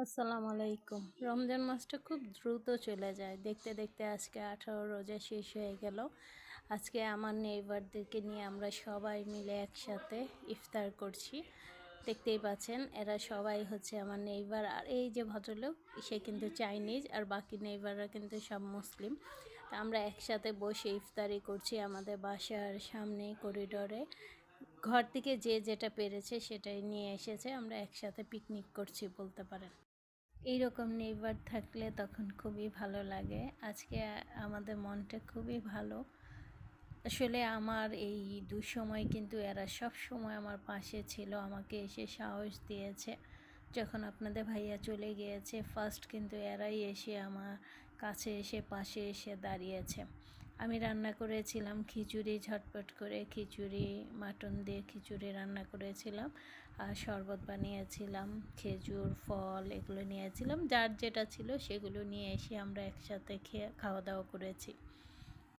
আসসালামু আলাইকুম। রমজান মাসটা খুব দ্রুত চলে যায়। দেখতে দেখতে আজকে 18 রোজা শেষ হয়ে গেল। আজকে আমার নেইবারদেরকে নিয়ে আমরা সবাই মিলে একসাথে ইফতার করছি। দেখতেই পাচ্ছেন এরা সবাই হচ্ছে আমার নেইবার। আর এই যে ভদ্রলোক, সে কিন্তু চাইনিজ, আর বাকি নেইবাররা কিন্তু সব মুসলিম। তা আমরা একসাথে বসে ইফতারি করছি আমাদের বাসার সামনে করিডোরে। ঘর থেকে যে যেটা পেরেছে সেটাই নিয়ে এসেছে। আমরা একসাথে পিকনিক করছি বলতে পারেন। এইরকম নেইবার থাকলে তখন খুবই ভালো লাগে। আজকে আমাদের মনটা খুবই ভালো। আসলে আমার এই দুঃসময় কিন্তু এরা সব সময় আমার পাশে ছিল, আমাকে এসে সাহস দিয়েছে। যখন আপনাদের ভাইয়া চলে গিয়েছে, ফার্স্ট কিন্তু এরাই এসে আমার কাছে এসে পাশে এসে দাঁড়িয়েছে। আমি রান্না করেছিলাম খিচুড়ি, ঝটপট করে খিচুড়ি, মাটন দিয়ে খিচুড়ি রান্না করেছিলাম, আর শরবত বানিয়েছিলাম, খেজুর ফল এগুলো নিয়েছিলাম, যার যেটা ছিল সেগুলো নিয়ে এসে আমরা একসাথে খাওয়া দাওয়া করেছি।